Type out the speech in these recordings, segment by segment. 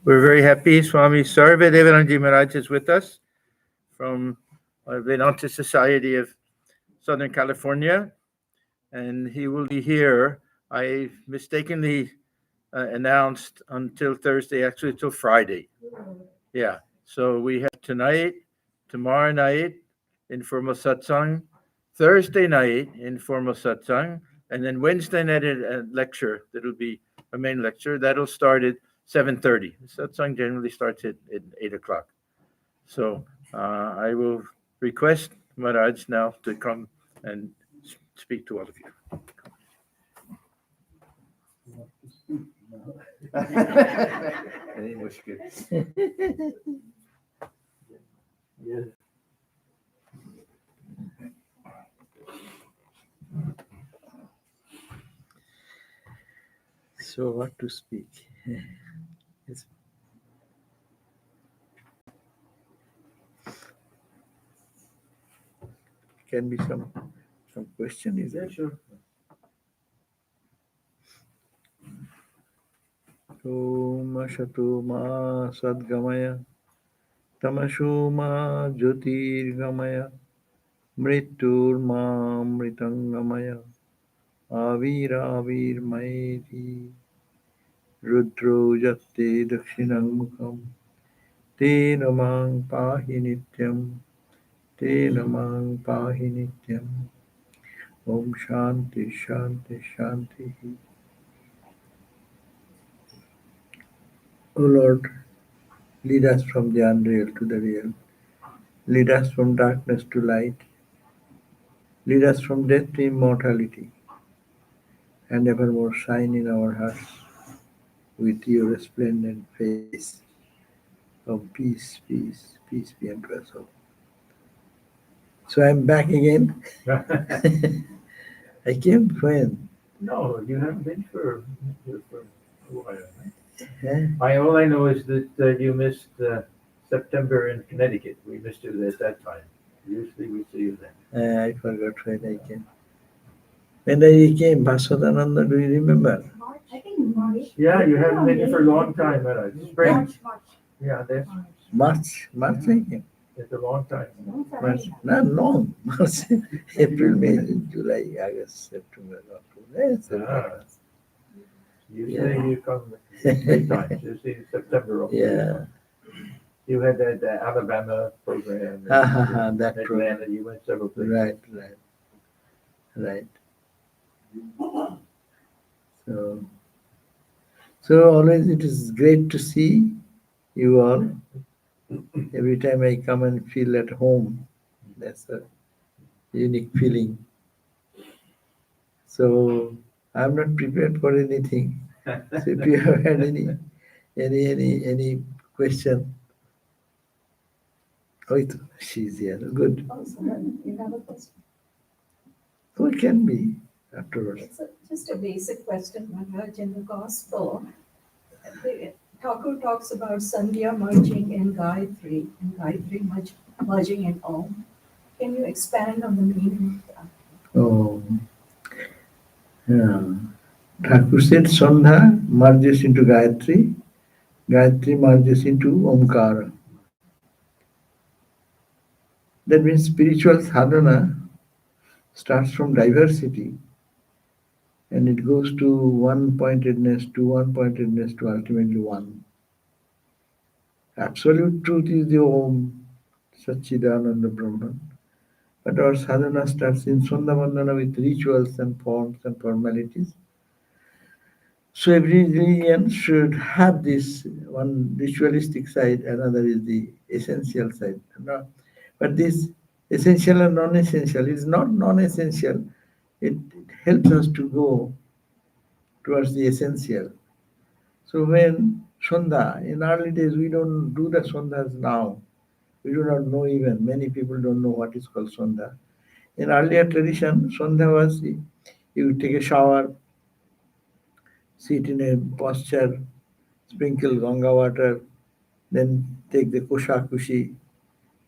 We're very happy Swami Sarvadevananda Maharaj is with us from Vedanta Society of Southern California, and he will be here. I mistakenly announced until Thursday, actually till Friday. Yeah, so we have tonight, tomorrow night, informal satsang, Thursday night, informal satsang, and then Wednesday night a lecture that'll be a main lecture. That'll start at 7:30. Satsang generally starts at 8 o'clock. So I will request Maharaj now to come and speak to all of you. So what to speak? Yes. Can be some question, is there? Sure. Om Ashato Ma Sadgamaya Tamasho Ma Jyotirgamaya Mrityur Ma Mritangamaya Avir Maiti Rudro Jatte Dakshinang Mukham Te Namang Pahi Nityam Te Namang Pahi Nityam Om Shanti Shanti Shanti. O Lord, lead us from the unreal to the real. Lead us from darkness to light. Lead us from death to immortality. And evermore shine in our hearts with your resplendent face of peace, peace, peace be unto us all. So I'm back again. I came when? No, you haven't been for a while. Right? Huh? All I know is that you missed September in Connecticut. We missed you at that time. Usually we see you then. I forgot when I came. When I came, Bhasadananda, do you remember? March, I think March. Yeah, you haven't been here for a long time, Maharaj. Spring. March. Yeah, that's March I came. it's a long time. March, not long. March, April, May, July, August, September, October. Yes, Ah. Usually you come 3 times. Usually September. October. yeah. You had that Alabama program. That Atlanta. program. You went several places. Right. So always it is great to see you all. Every time I come and feel at home, that's a unique feeling. So I'm not prepared for anything. So if you have had any question, oh, she's here. Good. Also, you have a question? Oh, it can be afterwards. It's just a basic question, Maharaj. In the Gospel, Thakur talks about Sandhya merging in Gayatri, and Gayatri merging in Om. Can you expand on the meaning of that? Oh, yeah. Thakur said Sandha merges into Gayatri, Gayatri merges into Omkara. That means spiritual sadhana starts from diversity and it goes to one-pointedness to ultimately one. Absolute truth is the Om, Satchidananda Brahman. But our sadhana starts in Sandhavandana with rituals and forms and formalities. So every religion should have this one ritualistic side, another is the essential side. But this essential and non-essential is not non-essential. It helps us to go towards the essential. So when Sandha, in early days we don't do the Sandhas now. We do not know even, many people don't know what is called Sandha. In earlier tradition, Sandha was you take a shower, sit in a posture, sprinkle Ganga water, then take the kushakushi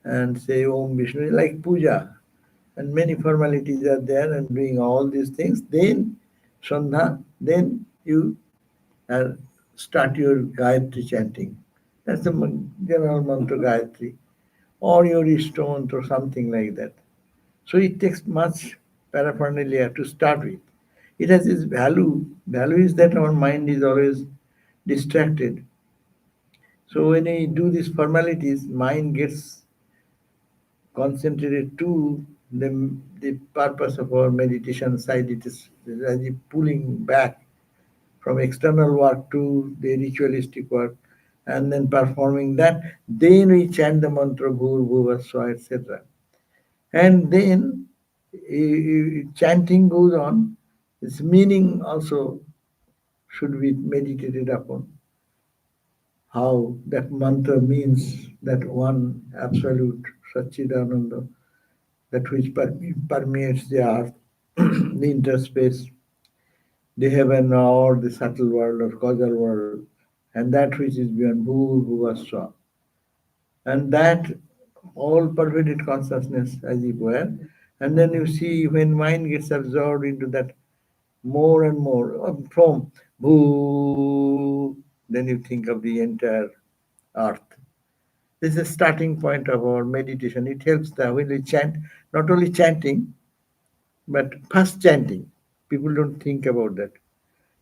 and say Om Vishnu, like puja. And many formalities are there and doing all these things. Then Sandha, then you start your Gayatri chanting. That's the general mantra Gayatri, or your Ishta or something like that. So it takes much paraphernalia to start with. It has its value. Value is that our mind is always distracted. So when we do these formalities, mind gets concentrated to the purpose of our meditation side. It is as if pulling back from external work to the ritualistic work and then performing that. Then we chant the mantra Bhur Bhuva Swa, etc. And then chanting goes on. Its meaning also should be meditated upon. How that mantra means that one absolute Satchidananda, that which permeates the earth, the interspace, the heaven or the subtle world or causal world, and that which is beyond Bhur Bhuvaswa. And that all pervaded consciousness, as it were. And then you see when mind gets absorbed into that more and more from Bhoo, then you think of the entire earth. This is the starting point of our meditation. It helps that when we chant, not only chanting, but first chanting. People don't think about that.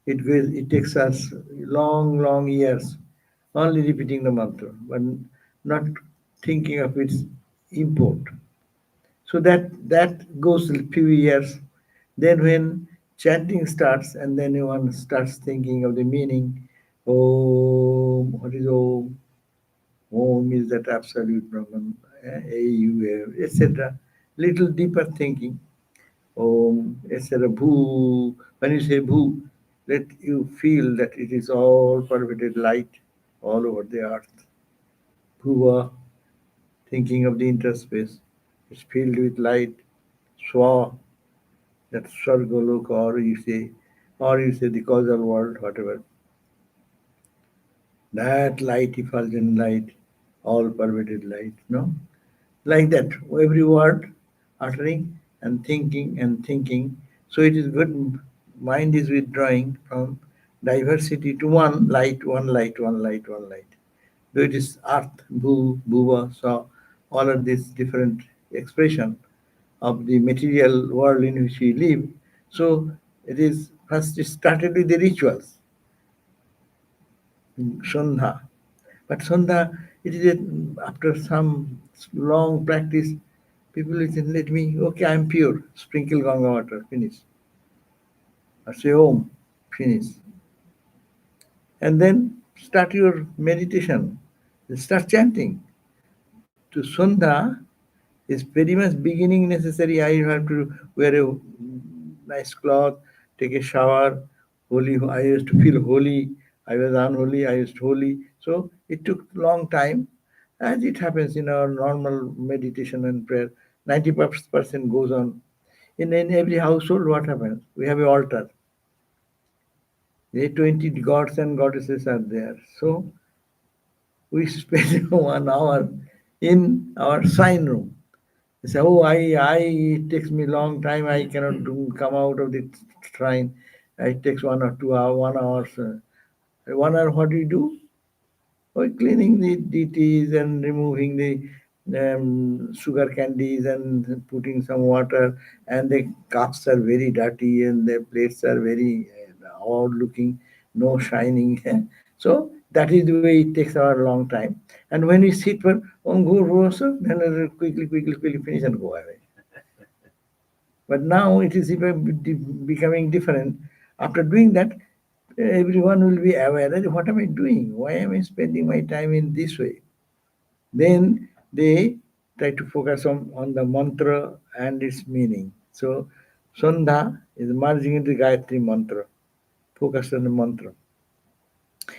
It takes us long, long years only repeating the mantra, but not thinking of its import. So that goes a few years. Then when chanting starts, and then one starts thinking of the meaning. Om, what is Om? Om is that absolute Brahman, AU, etc. Little deeper thinking. Om, etc. Bhu. When you say Bhu, let you feel that it is all pervaded light all over the earth. Bhuva, thinking of the interspace, is filled with light. Swa, that Sargoloka, or you say the causal world, whatever. That light, effulgent light, all pervaded light, no? Like that, every word uttering and thinking and thinking. So it is good. Mind is withdrawing from diversity to one light, one light, one light, one light. Though it is earth, bhu, bhuva, so all of these different expression of the material world in which we live. So it is first it started with the rituals, Sandha. But Sandha, it is after some long practice, people listen, let me, okay, I'm pure, sprinkle Ganga water, finish. Or say Om, finish. And then start your meditation, start chanting. To Sandha is very much beginning necessary. I have to wear a nice cloth, take a shower, holy. I used to feel holy. I was unholy. I used holy. So it took long time, as it happens in our normal meditation and prayer. 90% goes on. In every household, what happens? We have an altar. The 20 gods and goddesses are there. So we spend 1 hour in our sign room. They say, oh, it takes me long time. I cannot come out of the shrine. It takes 1 or 2 hours, 1 hour. 1 hour, what do you do? Oh, cleaning the deities and removing the sugar candies and putting some water. And the cups are very dirty and the plates are very odd looking, no shining. So that is the way it takes our long time. And when we sit for on go then quickly finish and go away. But now it is becoming different. After doing that, everyone will be aware that what am I doing? Why am I spending my time in this way? Then they try to focus on the mantra and its meaning. So Sandha is merging into Gayatri mantra, focus on the mantra.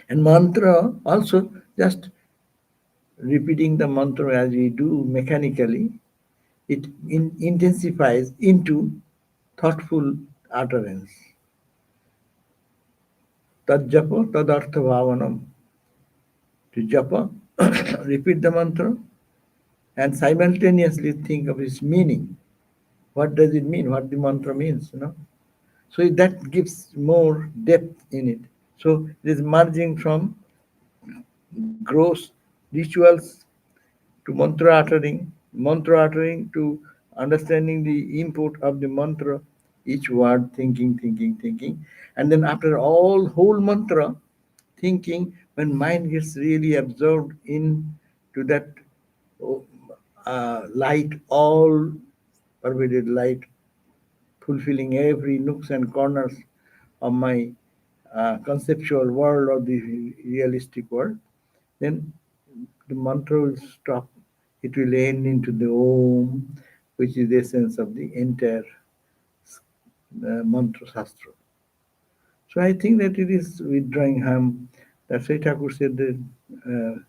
And mantra also just repeating the mantra as we do mechanically, it intensifies into thoughtful utterance. Tad japa, tad artha bhavanam. To japa, repeat the mantra and simultaneously think of its meaning. What does it mean? What the mantra means, So that gives more depth in it. So it is merging from gross rituals to mantra uttering to understanding the import of the mantra, each word thinking, and then after all whole mantra thinking, when mind gets really absorbed in to that oh, light, all pervaded light, fulfilling every nooks and corners of my conceptual world or the realistic world, then the mantra will stop. It will end into the Om, which is the essence of the entire mantra shastra. So I think that it is withdrawing harm. That's why Thakur said that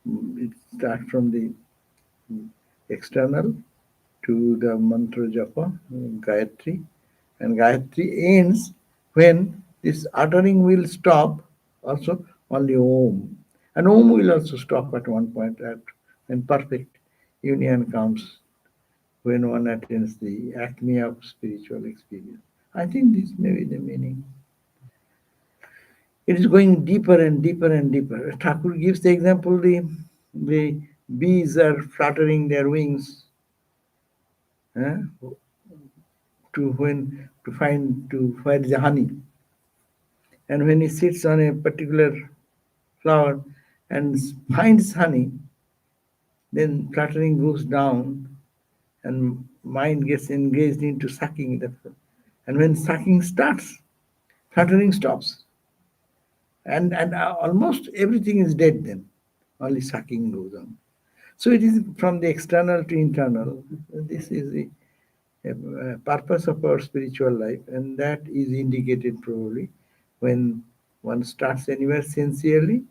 it starts from the external to the mantra japa, Gayatri, and Gayatri ends when this uttering will stop, also only Om. And Om will also stop at one point at when perfect union comes, when one attains the acme of spiritual experience. I think this may be the meaning. It is going deeper and deeper and deeper. Thakur gives the example the bees are fluttering their wings eh, to when to find to find the honey. And when he sits on a particular flower and finds honey, then fluttering goes down and mind gets engaged into sucking the. And when sucking starts, fluttering stops. And almost everything is dead then. Only sucking goes on. So it is from the external to internal. This is the purpose of our spiritual life, and that is indicated probably when one starts anywhere sincerely,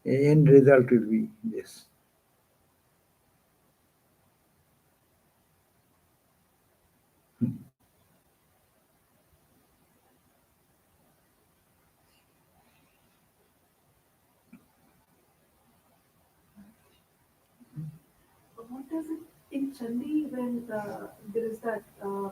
end result will be this. What does it in Chandi when there is that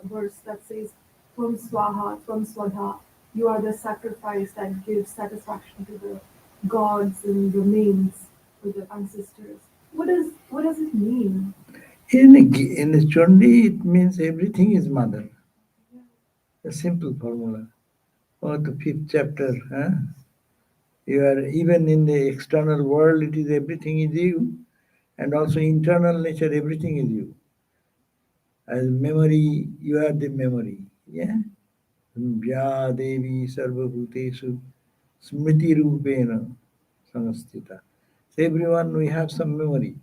verse that says, "From Swaha, from Swadha, you are the sacrifice that gives satisfaction to the gods and remains to the ancestors." What does it mean? In the Chandi, it means everything is mother. A simple formula. Or the fifth chapter. Huh? You are even in the external world, it is everything is you, and also internal nature, everything is you. As memory, you are the memory. Yeah. Ya Devi Sarvabhutesu Smriti Rupena Samastita. So everyone we have some memory.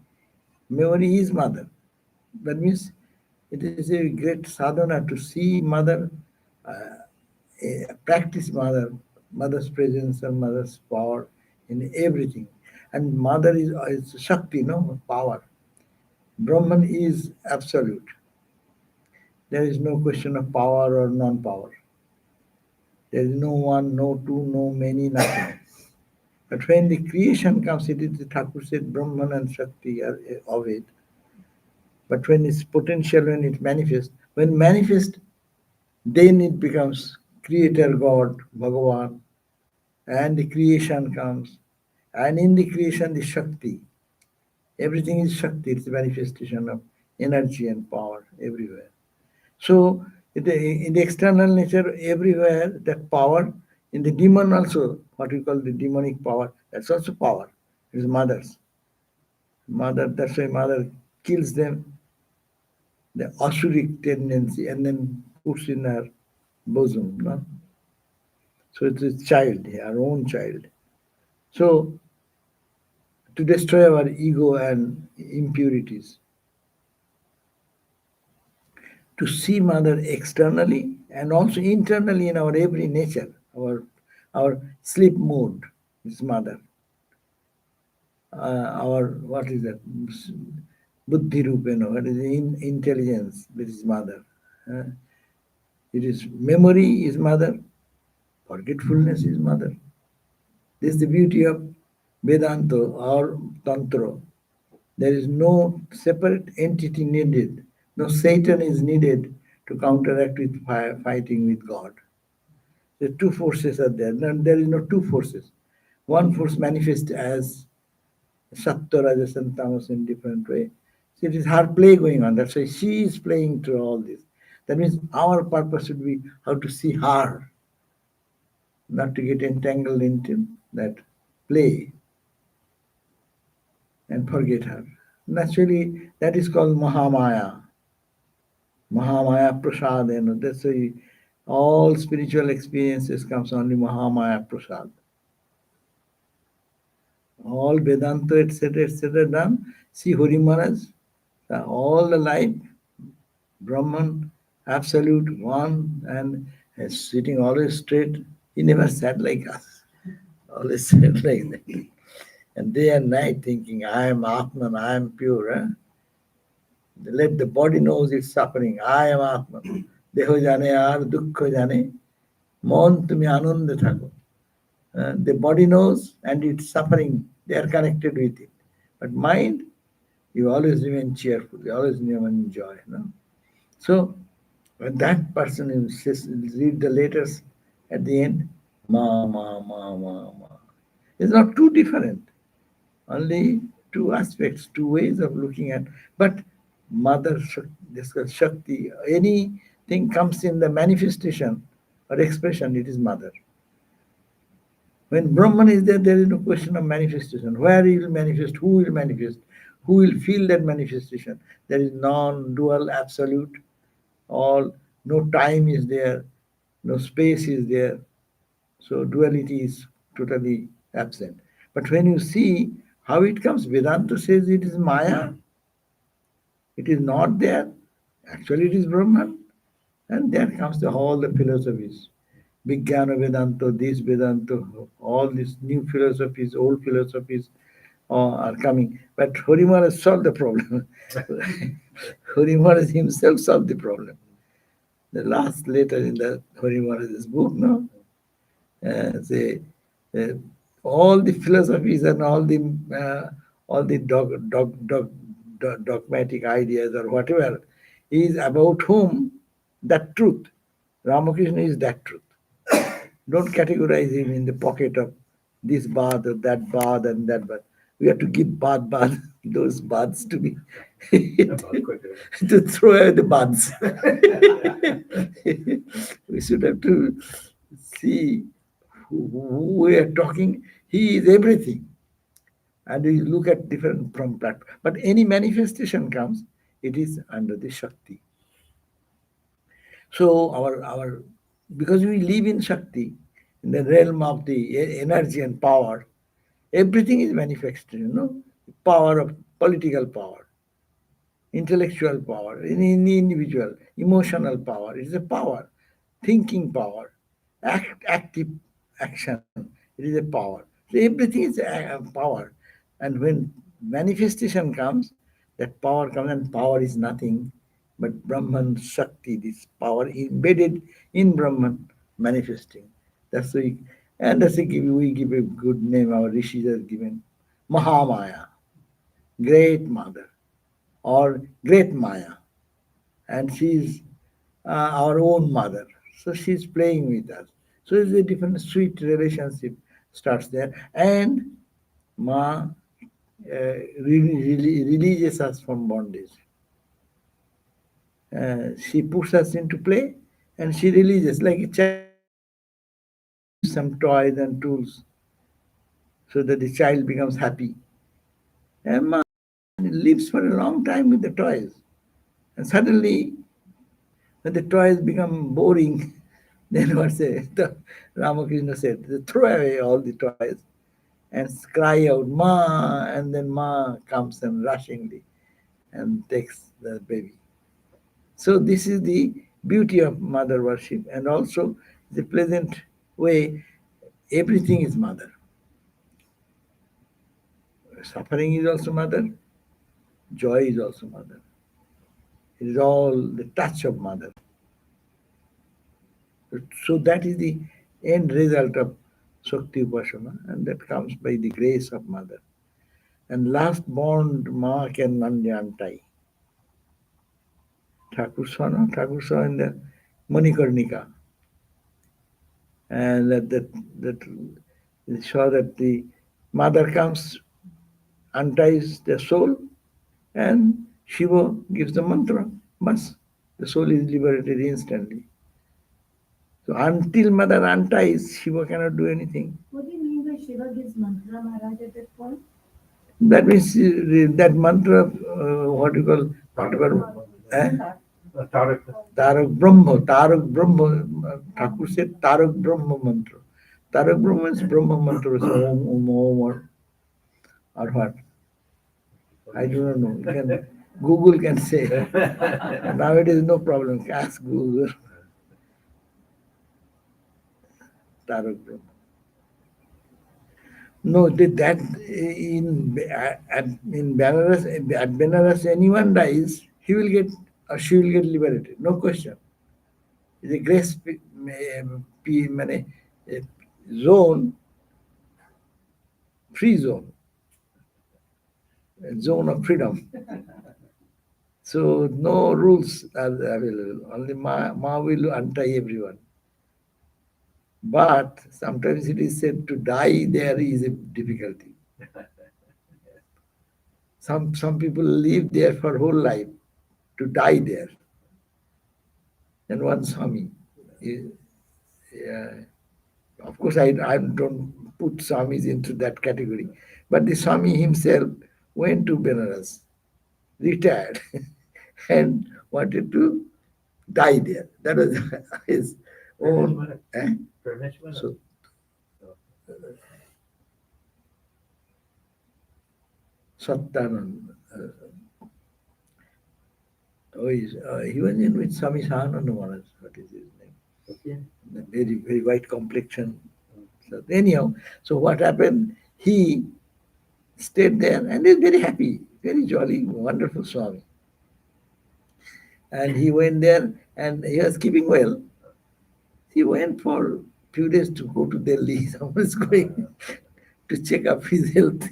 Memory is mother. That means it is a great sadhana to see mother, practice mother's presence and mother's power in everything. And mother is Shakti, no power. Brahman is absolute. There is no question of power or non-power. There is no one, no two, no many, nothing. But when the creation comes, it is the Thakur said Brahman and Shakti are of it. But when it's potential, when it manifests, when manifest, then it becomes creator God, Bhagavan, and the creation comes. And in the creation, the Shakti. Everything is Shakti, it's a manifestation of energy and power everywhere. So in the external nature, everywhere that power, in the demon also, what we call the demonic power, that's also power. It is mothers. Mother, that's why mother kills them, the asuric tendency, and then puts in her bosom. No? So it's a child, our own child. So to destroy our ego and impurities, to see mother externally and also internally in our every nature, our sleep mode is mother. Our what is that? Buddhi rupena, what is intelligence? This is mother. It is memory is mother, forgetfulness is mother. This is the beauty of Vedanta or Tantra. There is no separate entity needed. No Satan is needed to counteract with fighting with God. The two forces are there. There is no two forces. One force manifests as Sattva, Rajas, and Tamas in different way. So it is her play going on. That's why she is playing through all this. That means our purpose should be how to see her, not to get entangled into that play and forget her. Naturally, that is called Mahamaya. Mahamaya Prasad. That's why all spiritual experiences comes only Mahamaya Prasad. All Vedanta, etc., done. See Hari Maharaj, all the life, Brahman, absolute one, and sitting always straight. He never sat like us, always sat like that. And day and night thinking, I am Atman, I am pure. Let the body knows its suffering. I am Atman. Deho jane ar dukkha jane. Mon tumi ananda thako. The body knows and its suffering, they are connected with it. But mind, you always remain cheerful, you always remain joy. No? So when that person read the letters at the end, ma, ma, ma, ma, ma. It's not too different. Only two aspects, two ways of looking at. But Mother, this called Shakti, anything comes in the manifestation or expression, it is Mother. When Brahman is there, there is no question of manifestation. Where he will manifest, who will feel that manifestation. There is non-dual absolute. All, no time is there, no space is there. So duality is totally absent. But when you see how it comes, Vedanta says it is Maya. It is not there. Actually, it is Brahman. And there comes all the philosophies. Vijnana Vedanta, this Vedanta, all these new philosophies, old philosophies are coming. But Hari Maharaj solved the problem. Hari Maharaj himself solved the problem. The last letter in the Hari Maharaj's book, no? Say, uh, all the philosophies and all the dogmatic ideas or whatever is about whom that truth. Ramakrishna is that truth. Don't categorize him in the pocket of this bath or that bath and that bath. We have to give bath, those baths to be to throw away the baths. We should have to see who we are talking. He is everything. And we look at different from platform. But any manifestation comes, it is under the Shakti. So our because we live in Shakti, in the realm of the energy and power, everything is manifested, power of political power, intellectual power, in the individual, emotional power. It is a power, thinking power, active action. It is a power. So everything is a power. And when manifestation comes, that power comes, and power is nothing but Brahman Shakti, this power embedded in Brahman manifesting. That's why, and that's why we give a good name, our rishis has given Mahamaya, great mother, or great Maya. And she's our own mother. So she's playing with us. So it's a different sweet relationship starts there. And Ma releases us from bondage. She puts us into play and she releases, like a child gives some toys and tools so that the child becomes happy. And Ma lives for a long time with the toys. And suddenly, when the toys become boring, then what say? Ramakrishna said, throw away all the toys and cry out, Ma, and then Ma comes and rushingly and takes the baby. So this is the beauty of mother worship, and also the pleasant way. Everything is mother. Suffering is also mother. Joy is also mother. It is all the touch of mother. So that is the end result of Shakti Upasana, and that comes by the grace of mother. And last born Ma can none untie. Thakur saw in the Manikarnika. And that saw that the mother comes unties the soul, and Shiva gives the mantra. Bas, the soul is liberated instantly. So until mother unties, Shiva cannot do anything. What do you mean by Shiva gives mantra Maharaj at that point? That means that mantra, what you call, whatever, Tarak Brahma, Thakur said Tarak Brahma mantra. Tarak Brahma is Brahma mantra, so Om, or what? I do not know. Google can say. Nowadays, no problem. Ask Google. Tarak Brahma. No, that in Benares, anyone dies, he will get or she will get liberated. No question. It's a grace zone, free zone, a zone of freedom. So no rules are available. Only Ma will untie everyone. But sometimes it is said to die there is a difficulty. Some people live there for whole life to die there. And one Swami, of course I don't put Swamis into that category, but the Swami himself went to Benares, retired, and wanted to die there. That was his own. So, Satyanand. He was in with Swami Sahananda Maharaj. What is his name? Okay. Very, very white complexion. So anyhow, so what happened? He stayed there and is very happy, very jolly, wonderful Swami. And he went there and he was keeping well. He went for a few days to go to Delhi. Someone is going to check up his health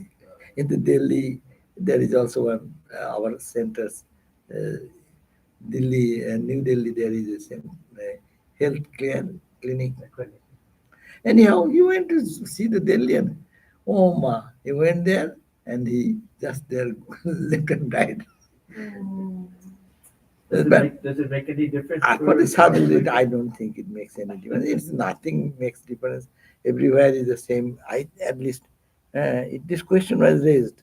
in the Delhi. There is also one our centers, Delhi and New Delhi. There is a health clinic. Anyhow, he went to see the Delhi and oh ma, he went there and he just there left and died. Does it make any difference? For the sadhu, I don't think it makes any difference. It's nothing makes difference. Everywhere is the same. At least this question was raised.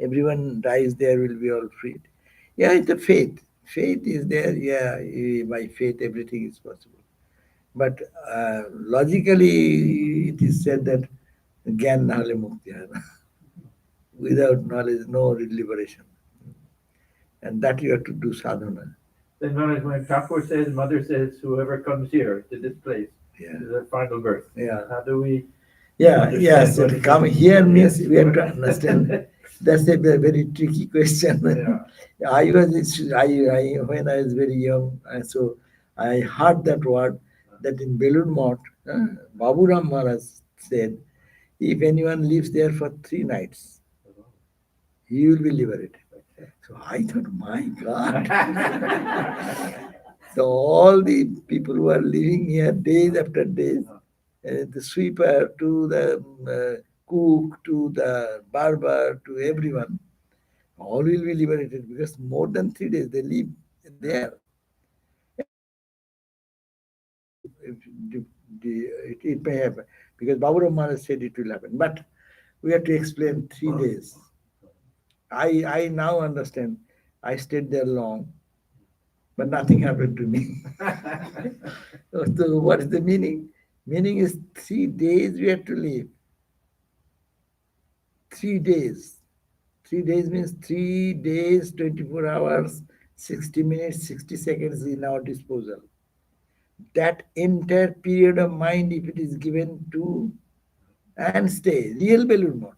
Everyone dies there will be all freed. Yeah, it's a faith. Faith is there. Yeah, by faith everything is possible. But logically, it is said that Gyan nahale mukti hai. Without knowledge, no liberation. And that you have to do sadhana. Then when Thakur says, Mother says, whoever comes here to this place Yeah. is their final birth. Yeah. How do we? Yeah, understand yes. what it Come means? here means we have to understand. That's a very tricky question. Yeah. I when I was very young, so I heard that word that in Belur Math, Babu Ram Maharaj said, if anyone lives there for 3 nights, he will be liberated. So I thought, my God. So all the people who are living here days after days, the sweeper to the cook to the barber to everyone, all will be liberated because more than 3 days they live there. It may happen because Babu Maharaj said it will happen, but we have to explain 3 days. I now understand. I stayed there long, but nothing happened to me. So what is the meaning? Meaning is 3 days we have to live. 3 days. 3 days means 3 days, 24 hours, 60 minutes, 60 seconds in our disposal. That entire period of mind, if it is given to and stay, real balloon mode,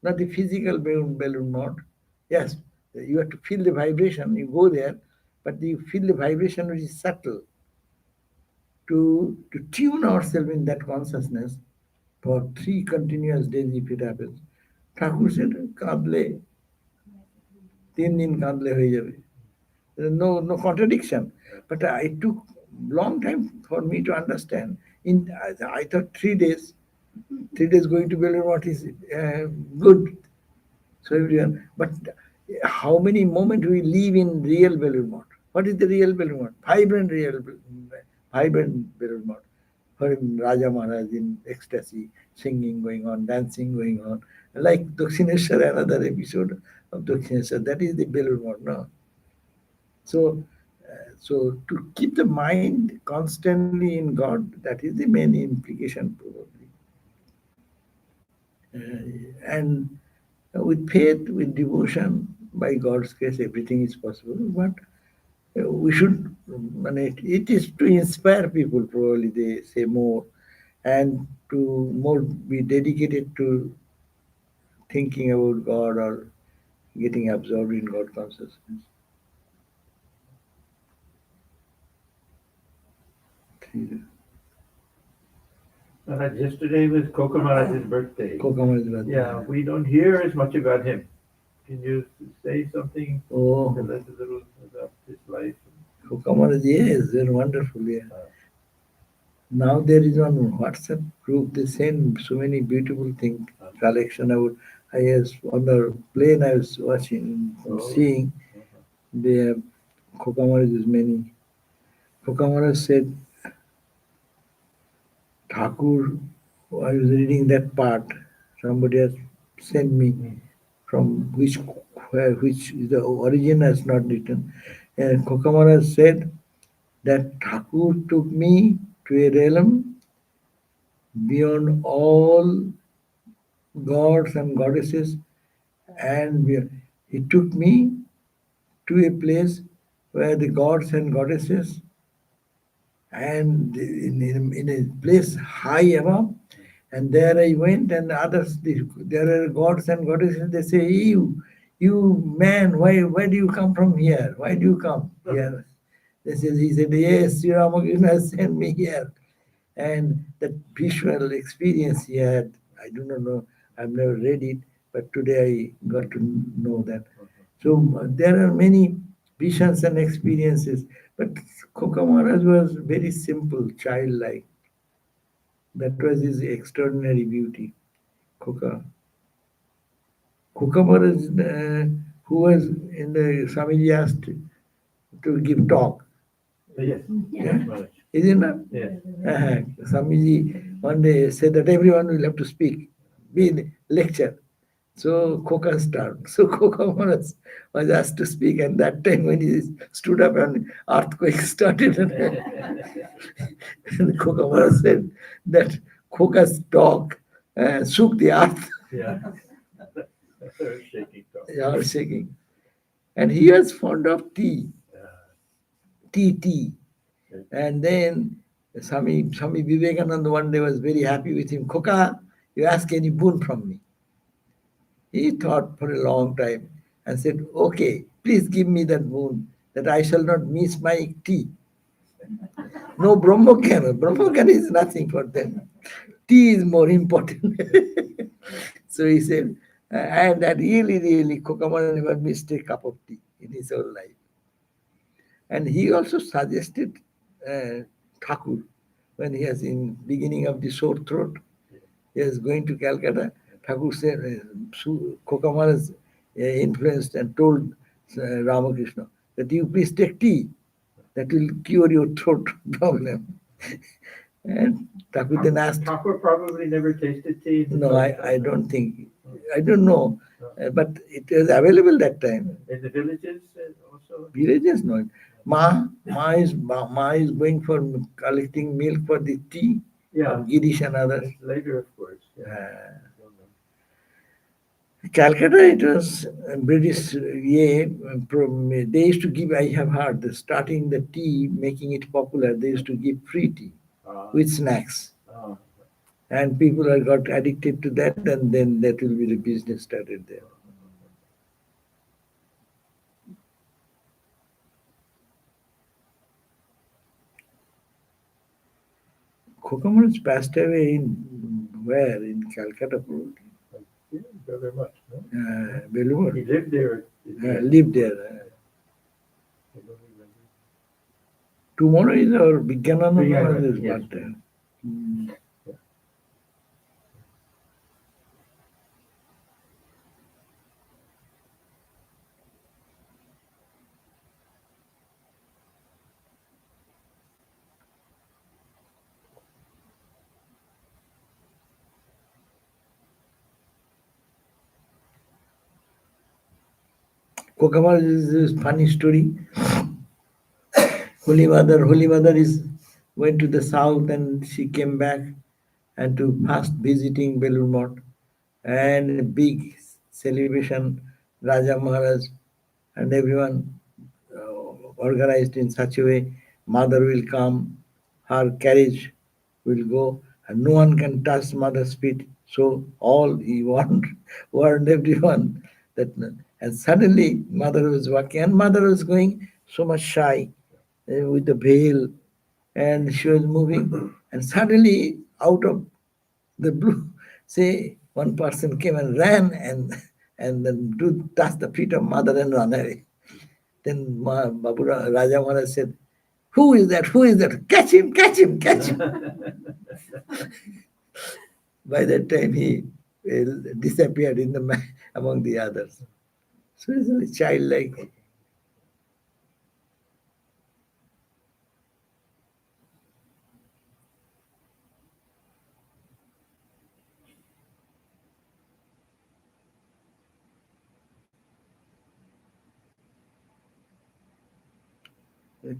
not the physical balloon mode. Yes, you have to feel the vibration, you go there, but you feel the vibration which is subtle. To tune ourselves in that consciousness for 3 continuous days if it happens. Thakur said, কাঁদলে 3 দিন কাঁদলে হয়ে যাবে. No contradiction. But it took long time for me to understand. I thought 3 days. 3 days going to Belur Math is good. So everyone, but how many moments we live in real Belur Math? What is the real Belur Math? Vibrant Belur Math. For him, Raja Maharaj in ecstasy, singing going on, dancing going on, like Dakshineshwar, another episode of Dakshineshwar. That is the Belur Math, no? So, so to keep the mind constantly in God, that is the main implication probably. And with faith, with devotion, by God's grace, everything is possible. But we should, it is to inspire people, probably they say more, and to more be dedicated to thinking about God or getting absorbed in God consciousness. Yesterday was Kokamaraj's birthday. Kokamaraj birthday. Yeah, we don't hear as much about him. Can you say something? Oh, Tell us a little about his life. Kokamaraj, yes, they're wonderful. Yeah. Now there is one WhatsApp group. They send so many beautiful things. Collection. I was on the plane. I was watching, seeing. They have Kokamaraj is many. Kokamaraj said, Thakur. I was reading that part. Somebody has sent me from which the origin has not written. And Kokamaraj said that Thakur took me to a realm beyond all gods and goddesses, and he took me to a place where the gods and goddesses, and in a place high above, and there I went, and others, there are gods and goddesses, they say, you man, why do you come from here? Why do you come here? He said, yes, Sri Ramakrishna has sent me here. And that visual experience he had, I do not know, I've never read it, but today I got to know that. So there are many visions and experiences, but Kokamaraj was very simple, childlike. That was his extraordinary beauty. Kokamaraj, who was in the Swamiji asked to give talk. Yes. Yeah. Right. Isn't it? Yes. Swamiji one day said that everyone will have to speak, be in lecture. So Koka started. So Koka was asked to speak, and that time when he stood up and earthquake started, and Koka said that Koka's talk shook the earth. Yeah. Shaking talk. They are shaking. And he was fond of tea. Tea. And then Swami Vivekananda one day was very happy with him. Koka, you ask any boon from me. He thought for a long time and said, okay, please give me that boon that I shall not miss my tea. No Brahmogyan is nothing for them. Tea is more important. So he said, and that really, Kokamara never missed a cup of tea in his whole life. And he also suggested Thakur when he was in beginning of the sore throat. He was going to Calcutta. Thakur said, Kokamara influenced and told Ramakrishna that you please take tea. That will cure your throat problem. And Thakur then asked. Thakur probably never tasted tea. No, I don't think. I don't know. But it was available that time. In the villages also? Villages, no. Ma is going for collecting milk for the tea. Yeah. Girish and others. Later, of course. Yeah. Calcutta, it was British, they used to give, I have heard, starting the tea, making it popular, they used to give free tea with snacks. And people have got addicted to that, and then that will be the business started there. Kokamaraj passed away in where? In Calcutta, probably. Yeah, very much. No? Belur. He lived there. Lived there. Tomorrow is our Vijnananda's birthday. Kokamaraj is a funny story. Holy Mother is went to the south and she came back and to first visiting Belur Math and a big celebration. Raja Maharaj and everyone organized in such a way. Mother will come, her carriage will go, and no one can touch mother's feet. So all he warned everyone that. And suddenly mother was walking, and mother was going so much shy with the veil, and she was moving, and suddenly out of the blue, say one person came and ran and then to touch the feet of mother and run away. Then Raja Maharaj said, "Who is that? Who is that? Catch him! Catch him! Catch him!" By that time he disappeared in the among the others. So he's a childlike.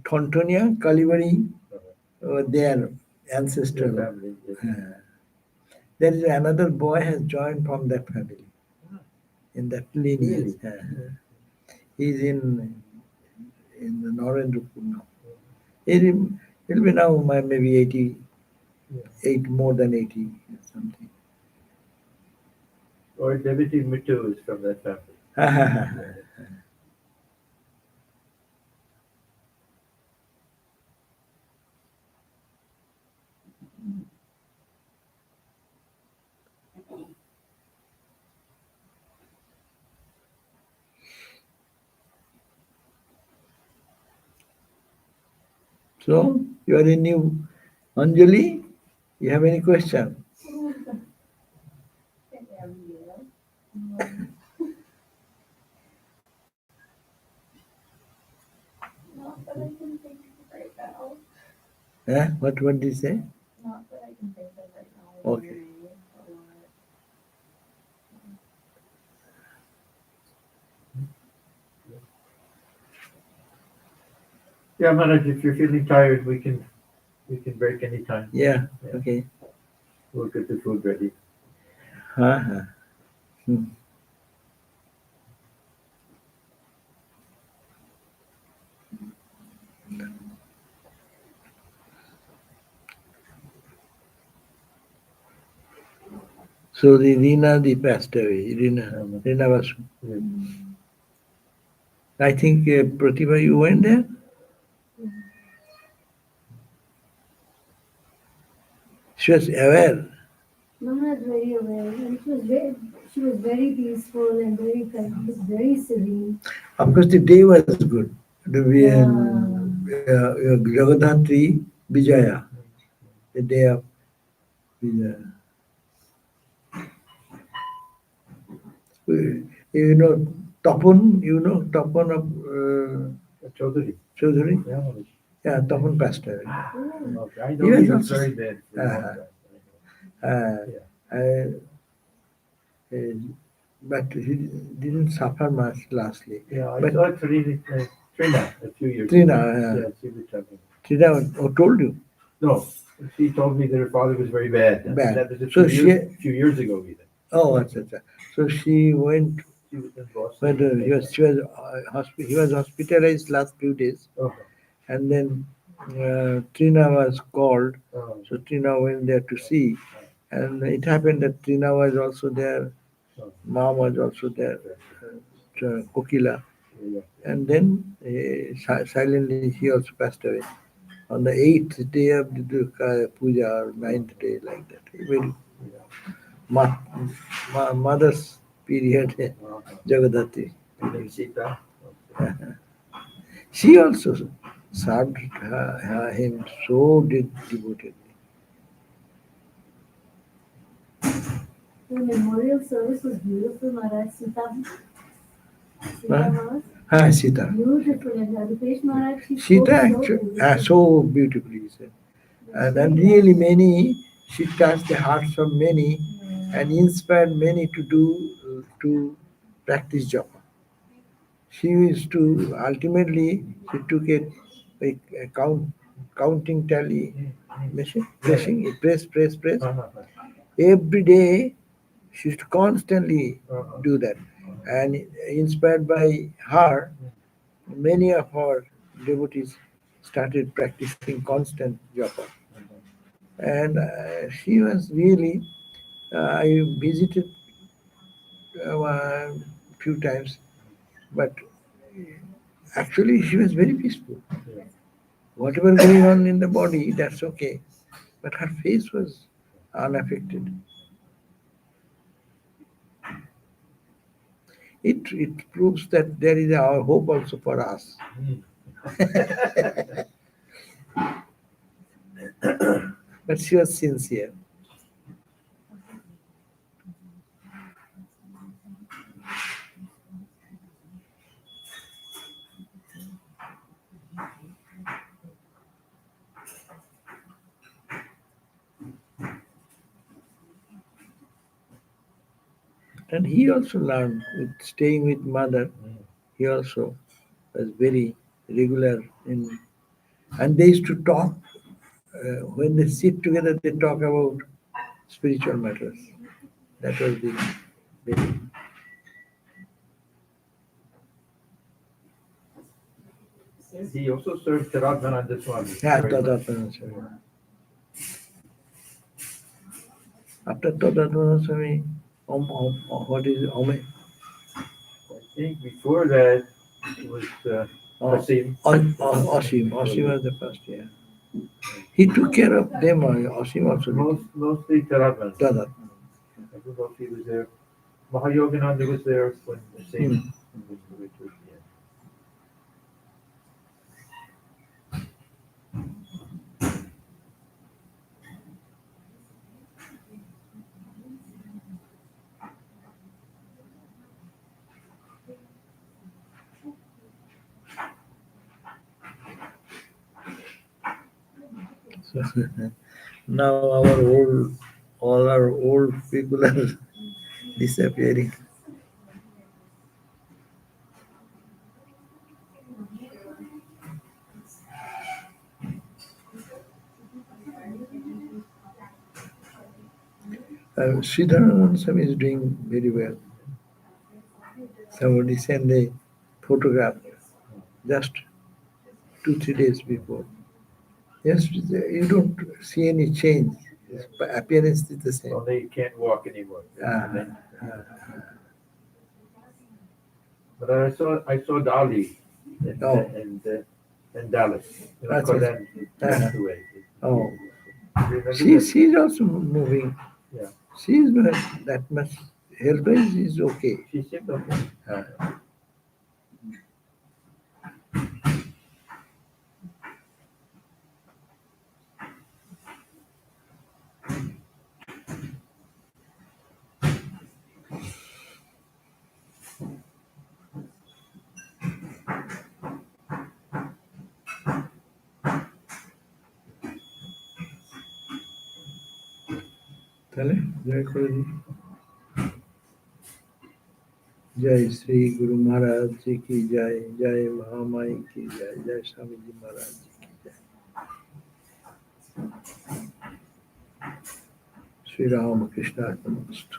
Tontonia, Kalibari, their ancestral family. There is another boy has joined from that family, in that lineage. He's in the Narendra now. He'll be now maybe 88, more than 80 or something. Or Devati Mittu is from that family. So, you are a new Anjali? You have any question? Not that I can think of right now. What did you say? Not that I can think of right now. Okay. Yeah, Maharaj, if you're feeling tired, we can break anytime. Yeah, Yeah. okay. We'll get the food ready. Uh-huh. So the Rina, the passed away. Rina Vasu. Yeah. I think Pratibha, you went there? She was aware. Mama is very aware, and she was very peaceful and very kind, very serene. Of course, the day was good. Yeah. Jagadhatri Vijaya, the day of Vijaya. You know Tapun, of Chaudhary. Chaudhary? Yeah, Maharaj. Yeah, Tapun passed away. Okay. I He know was he was also- very bad for a long time. But he didn't suffer much lastly. Yeah, I But saw Trina a few years Trina, ago. Yeah, she was talking. Trina told you. No, she told me that her father was very bad. Bad. That was a So few years ago even. Oh, etc. So she went. She was in Boston. When he was hospitalized last few days, Oh, and then Trina was called. oh, So Trina went there to see, and it happened that Trina was also there. oh, Mom was also there, Kokila, yeah. and then silently he also passed away on the 8th day of the puja, or 9th day, like that. Very mother's period, Jagadhati. And then Sita. She also served him so devotedly. The memorial service was beautiful, Maharaj. Sita Huh? Maharaj. Sita. Beautiful. And Rupesh Maharaj, she Sita spoke actually, beautifully. so beautifully said. And really many, she touched the hearts of many and inspired many to practice japa. she used to ultimately she took a counting tally machine, pressing it, press. Every day she used to constantly do that. And inspired by her, many of our devotees started practicing constant japa. And she was really, I visited a few times, but actually she was very peaceful. Whatever going on in the body, that's okay. But her face was unaffected. It proves that there is a hope also for us. But she was sincere. And he also learned with staying with mother. He also was very regular in, and they used to talk. When they sit together, they talk about spiritual matters. That was the very. He also served Sarvadevananda Swami. Yeah, very much. Tadatmanaswami. After Tadatmanaswami, what is Ome? I think before that it was Asim. Asim. Asim was the first, yeah. He took care of them. Asim also did. Mostly Tadat. Tadat. I don't know if he was there. Mahayogananda was there when Asim was with her. Yeah. So, now all our old people are disappearing. Sridharanand Swami is doing very well. Somebody sent a photograph just 2 3 days before. Yes, you don't see any change. His appearance is the same. Only he can't walk anymore. Ah, But I saw Dali in, Oh. in Dallas. You know, That's Kodan passed Uh-huh. away. Oh. Remember She's that? she's also moving. Yeah. She's not that much. Health-wise is okay. She seemed okay. তাহলে জয় করে দিই जय श्री गुरु महाराज जी की जय जय महामाई की जय जय स्वामी जी महाराज जी की जय श्री राम कृष्ण अर्पणमस्तु